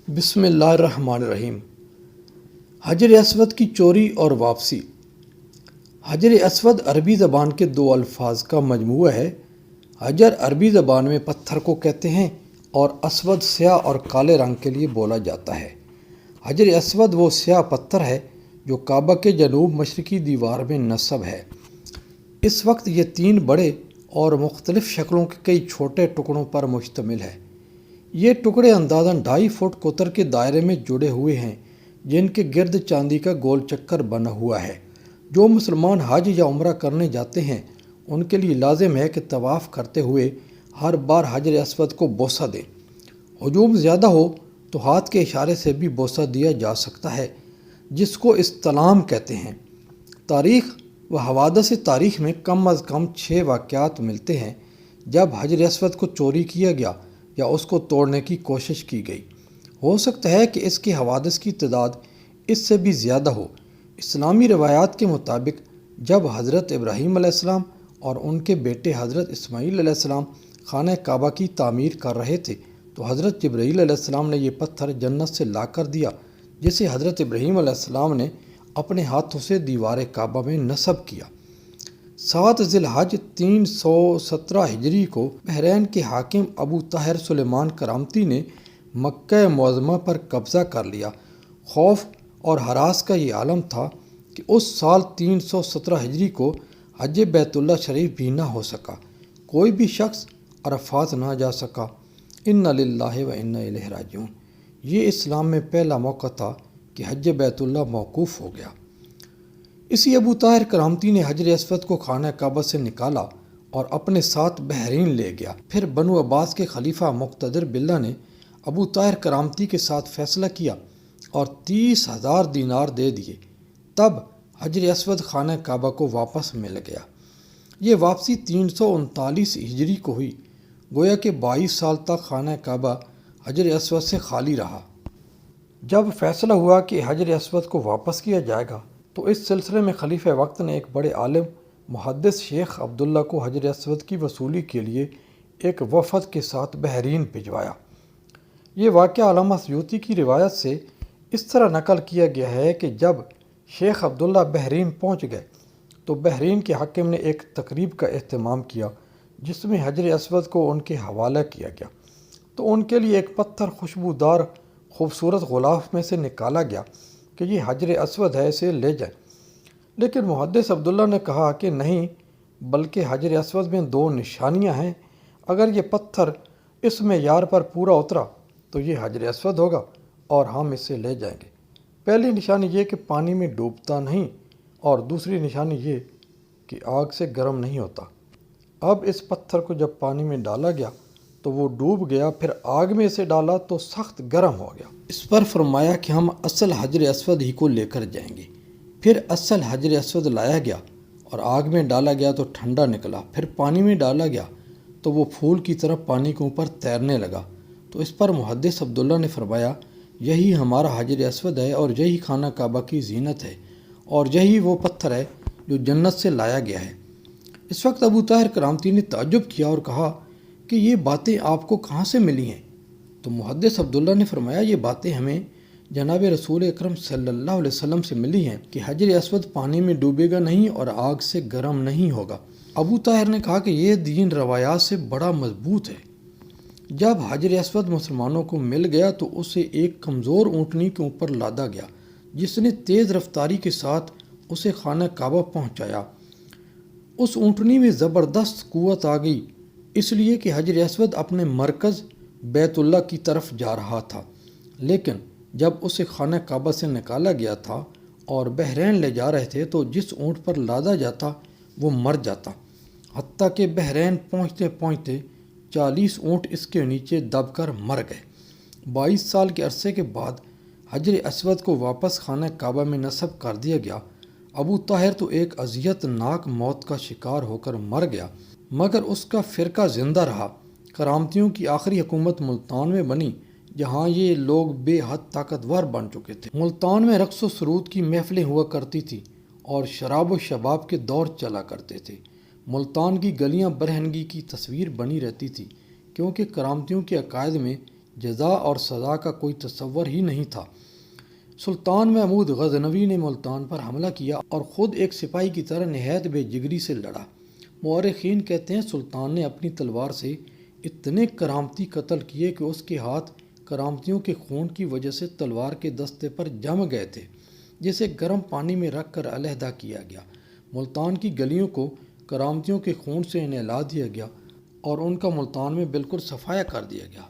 بسم اللہ الرحمن الرحیم۔ حجر اسود کی چوری اور واپسی۔ حجر اسود عربی زبان کے دو الفاظ کا مجموعہ ہے۔ حجر عربی زبان میں پتھر کو کہتے ہیں اور اسود سیاہ اور کالے رنگ کے لیے بولا جاتا ہے۔ حجر اسود وہ سیاہ پتھر ہے جو کعبہ کے جنوب مشرقی دیوار میں نصب ہے۔ اس وقت یہ 3 بڑے اور مختلف شکلوں کے کئی چھوٹے ٹکڑوں پر مشتمل ہے۔ یہ ٹکڑے اندازاً 2.5 فٹ قطر کے دائرے میں جڑے ہوئے ہیں، جن کے گرد چاندی کا گول چکر بنا ہوا ہے۔ جو مسلمان حج یا عمرہ کرنے جاتے ہیں ان کے لیے لازم ہے کہ طواف کرتے ہوئے ہر بار حجر اسود کو بوسہ دیں۔ ہجوم زیادہ ہو تو ہاتھ کے اشارے سے بھی بوسہ دیا جا سکتا ہے، جس کو استلام کہتے ہیں۔ تاریخ و حوادث تاریخ میں کم از کم 6 واقعات ملتے ہیں جب حجر اسود کو چوری کیا گیا یا اس کو توڑنے کی کوشش کی گئی۔ ہو سکتا ہے کہ اس کے حوادث کی تعداد اس سے بھی زیادہ ہو۔ اسلامی روایات کے مطابق جب حضرت ابراہیم علیہ السلام اور ان کے بیٹے حضرت اسماعیل علیہ السلام خانہ کعبہ کی تعمیر کر رہے تھے تو حضرت جبرائیل علیہ السلام نے یہ پتھر جنت سے لا کر دیا، جسے حضرت ابراہیم علیہ السلام نے اپنے ہاتھوں سے دیوار کعبہ میں نصب کیا۔ 7 ذی الحج 317 ہجری کو بحرین کے حاکم ابو طاہر سلیمان کرامتی نے مکہ معظمہ پر قبضہ کر لیا۔ خوف اور ہراس کا یہ عالم تھا کہ اس سال 317 ہجری کو حج بیت اللہ شریف بھی نہ ہو سکا۔ کوئی بھی شخص عرفات نہ جا سکا۔ انا للہ و انا الیہ راجعون۔ یہ اسلام میں پہلا موقع تھا کہ حج بیت اللہ موقوف ہو گیا۔ اسی ابو طاہر کرامتی نے حجر اسود کو خانہ کعبہ سے نکالا اور اپنے ساتھ بحرین لے گیا۔ پھر بنو عباس کے خلیفہ مقتدر باللہ نے ابو طاہر کرامتی کے ساتھ فیصلہ کیا اور 30,000 دینار دے دیے۔ تب حجر اسود خانہ کعبہ کو واپس مل گیا۔ یہ واپسی 339 ہجری کو ہوئی، گویا کہ 22 سال تک خانہ کعبہ حجر اسود سے خالی رہا۔ جب فیصلہ ہوا کہ حجر اسود کو واپس کیا جائے گا تو اس سلسلے میں خلیفہ وقت نے ایک بڑے عالم محدث شیخ عبداللہ کو حجر اسود کی وصولی کے لیے ایک وفد کے ساتھ بحرین بھجوایا۔ یہ واقعہ علامہ سیوطی کی روایت سے اس طرح نقل کیا گیا ہے کہ جب شیخ عبداللہ بحرین پہنچ گئے تو بحرین کے حاکم نے ایک تقریب کا اہتمام کیا جس میں حجر اسود کو ان کے حوالہ کیا گیا، تو ان کے لیے ایک پتھر خوشبودار خوبصورت غلاف میں سے نکالا گیا کہ یہ حجر اسود ہے، اسے لے جائیں۔ لیکن محدث عبداللہ نے کہا کہ نہیں، بلکہ حجر اسود میں 2 نشانیاں ہیں۔ اگر یہ پتھر اس معیار پر پورا اترا تو یہ حجر اسود ہوگا اور ہم اسے لے جائیں گے۔ پہلی نشانی یہ کہ پانی میں ڈوبتا نہیں، اور دوسری نشانی یہ کہ آگ سے گرم نہیں ہوتا۔ اب اس پتھر کو جب پانی میں ڈالا گیا تو وہ ڈوب گیا، پھر آگ میں اسے ڈالا تو سخت گرم ہو گیا۔ اس پر فرمایا کہ ہم اصل حجر اسود ہی کو لے کر جائیں گے۔ پھر اصل حجر اسود لایا گیا اور آگ میں ڈالا گیا تو ٹھنڈا نکلا، پھر پانی میں ڈالا گیا تو وہ پھول کی طرح پانی کے اوپر تیرنے لگا۔ تو اس پر محدث عبداللہ نے فرمایا یہی ہمارا حجر اسود ہے اور یہی خانہ کعبہ کی زینت ہے اور یہی وہ پتھر ہے جو جنت سے لایا گیا ہے۔ اس وقت ابو طاہر کرامتی نے تعجب کیا اور کہا کہ یہ باتیں آپ کو کہاں سے ملی ہیں؟ تو محدث عبداللہ نے فرمایا یہ باتیں ہمیں جناب رسول اکرم صلی اللہ علیہ وسلم سے ملی ہیں کہ حجر اسود پانی میں ڈوبے گا نہیں اور آگ سے گرم نہیں ہوگا۔ ابو طاہر نے کہا کہ یہ دین روایات سے بڑا مضبوط ہے۔ جب حجر اسود مسلمانوں کو مل گیا تو اسے ایک کمزور اونٹنی کے اوپر لادا گیا جس نے تیز رفتاری کے ساتھ اسے خانہ کعبہ پہنچایا۔ اس اونٹنی میں زبردست قوت آ گئی، اس لیے کہ حجر اسود اپنے مرکز بیت اللہ کی طرف جا رہا تھا، لیکن جب اسے خانہ کعبہ سے نکالا گیا تھا اور بحرین لے جا رہے تھے تو جس اونٹ پر لادا جاتا وہ مر جاتا، حتیٰ کہ بحرین پہنچتے پہنچتے 40 اونٹ اس کے نیچے دب کر مر گئے۔ 22 سال کے عرصے کے بعد حجر اسود کو واپس خانہ کعبہ میں نصب کر دیا گیا۔ ابو طاہر تو ایک اذیت ناک موت کا شکار ہو کر مر گیا، مگر اس کا فرقہ زندہ رہا۔ کرامتیوں کی آخری حکومت ملتان میں بنی، جہاں یہ لوگ بے حد طاقتور بن چکے تھے۔ ملتان میں رقص و سرود کی محفلیں ہوا کرتی تھی اور شراب و شباب کے دور چلا کرتے تھے۔ ملتان کی گلیاں برہنگی کی تصویر بنی رہتی تھی، کیونکہ کرامتیوں کے عقائد میں جزا اور سزا کا کوئی تصور ہی نہیں تھا۔ سلطان محمود غزنوی نے ملتان پر حملہ کیا اور خود ایک سپاہی کی طرح نہایت بے جگری سے لڑا۔ مورخین کہتے ہیں سلطان نے اپنی تلوار سے اتنے کرامتی قتل کیے کہ اس کے ہاتھ کرامتیوں کے خون کی وجہ سے تلوار کے دستے پر جم گئے تھے، جسے گرم پانی میں رکھ کر علیحدہ کیا گیا۔ ملتان کی گلیوں کو کرامتیوں کے خون سے نہلا دیا گیا اور ان کا ملتان میں بالکل صفایا کر دیا گیا۔